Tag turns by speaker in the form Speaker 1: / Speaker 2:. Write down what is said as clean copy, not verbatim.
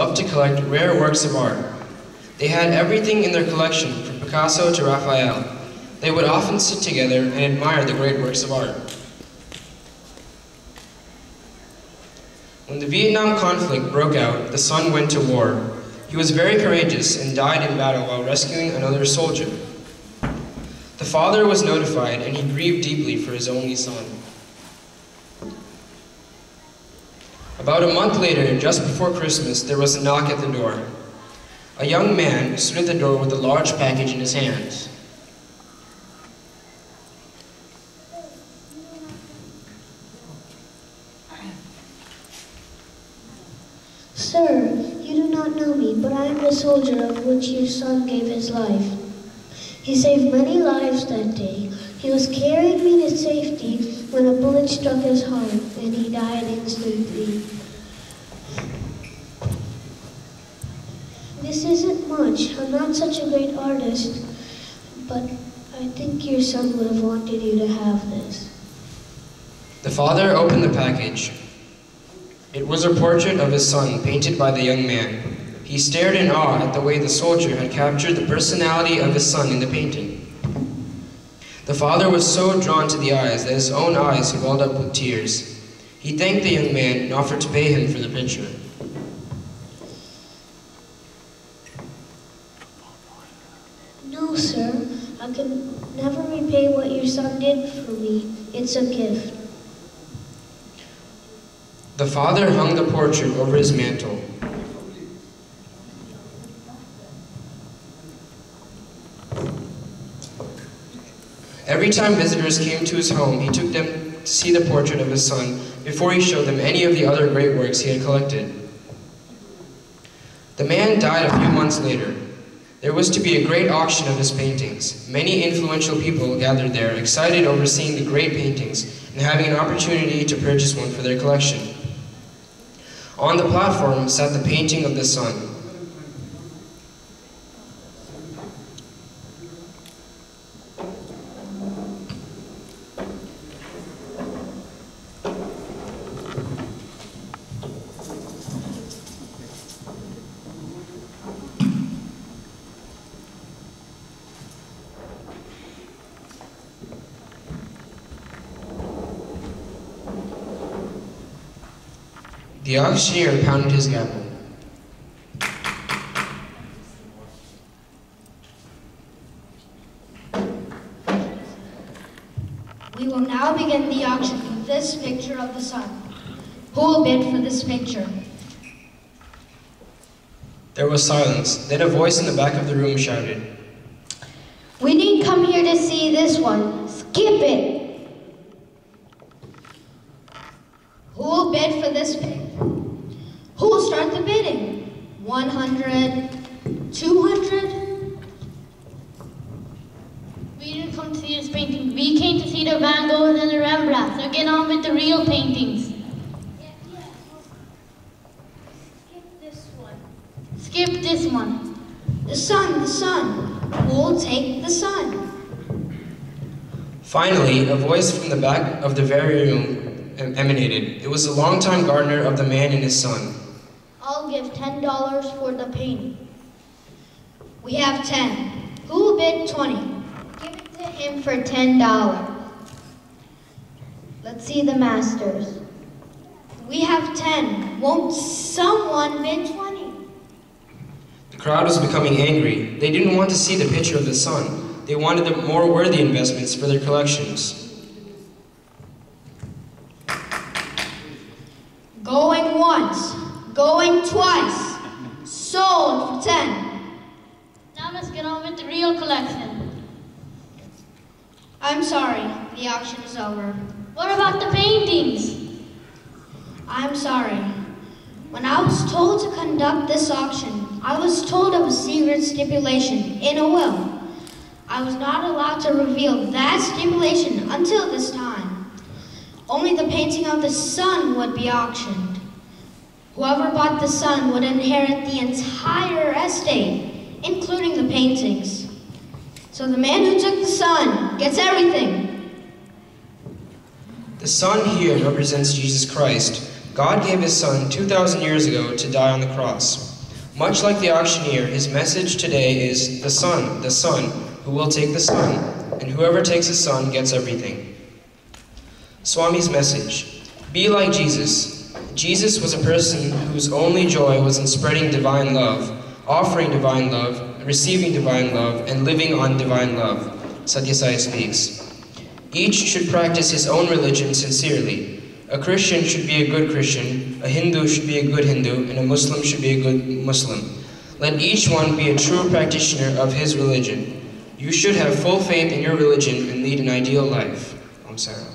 Speaker 1: loved to collect rare works of art. They had everything in their collection, from Picasso to Raphael. They would often sit together and admire the great works of art. When the Vietnam conflict broke out, the son went to war. He was very courageous and died in battle while rescuing another soldier. The father was notified, and he grieved deeply for his only son. About a month later, just before Christmas, there was a knock at the door. A young man stood at the door with a large package in his hands.
Speaker 2: Sir, you do not know me, but I am the soldier of which your son gave his life. He saved many lives that day. He was carrying me to safety when a bullet struck his heart, and he died instantly. This isn't much. I'm not such a great artist, but I think your son would have wanted you to have this.
Speaker 1: The father opened the package. It was a portrait of his son, painted by the young man. He stared in awe at the way the soldier had captured the personality of his son in the painting. The father was so drawn to the eyes that his own eyes welled up with tears. He thanked the young man and offered to pay him for the picture.
Speaker 2: No, sir. I can never repay what your son did for me. It's a gift.
Speaker 1: The father hung the portrait over his mantle. Every time visitors came to his home, he took them to see the portrait of his son before he showed them any of the other great works he had collected. The man died a few months later. There was to be a great auction of his paintings. Many influential people gathered there, excited over seeing the great paintings and having an opportunity to purchase one for their collection. On the platform sat the painting of the son. The auctioneer pounded his gavel.
Speaker 3: We will now begin the auction for this picture of the sun. Who will bid for this picture?
Speaker 1: There was silence. Then a voice in the back of the room shouted,
Speaker 3: We didn't come here to see this one. Skip it! Who will bid for this picture? Who will start the bidding? 100? 200?
Speaker 4: We didn't come to see this painting. We came to see the Van Goghs and the Rembrandts. So get on with the real paintings.
Speaker 3: Skip this one.
Speaker 4: Skip this one.
Speaker 3: The sun, the sun. Who will take the sun?
Speaker 1: Finally, a voice from the back of the very room emanated. It was the longtime gardener of the man and his son.
Speaker 3: I'll give $10 for the painting. We have 10. Who will bid 20? Give it to him for $10. Let's see the masters. We have 10. Won't someone bid 20?
Speaker 1: The crowd was becoming angry. They didn't want to see the picture of the son. They wanted the more worthy investments for their collections.
Speaker 3: Going once, going twice, sold for 10.
Speaker 4: Now let's get on with the real collection.
Speaker 3: I'm sorry, the auction is over.
Speaker 4: What about the paintings?
Speaker 3: I'm sorry. When I was told to conduct this auction, I was told of a secret stipulation in a will. I was not allowed to reveal that stipulation until this time. Only the painting of the sun would be auctioned. Whoever bought the sun would inherit the entire estate, including the paintings. So the man who took the sun gets everything.
Speaker 1: The sun here represents Jesus Christ. God gave his Son 2,000 years ago to die on the cross. Much like the auctioneer, his message today is the Son, who will take the Son, and whoever takes the Son gets everything. Swami's message: be like Jesus. Jesus was a person whose only joy was in spreading divine love, offering divine love, receiving divine love, and living on divine love. Sathya Sai speaks. Each should practice his own religion sincerely. A Christian should be a good Christian, a Hindu should be a good Hindu, and a Muslim should be a good Muslim. Let each one be a true practitioner of his religion. You should have full faith in your religion and lead an ideal life. Om Sara.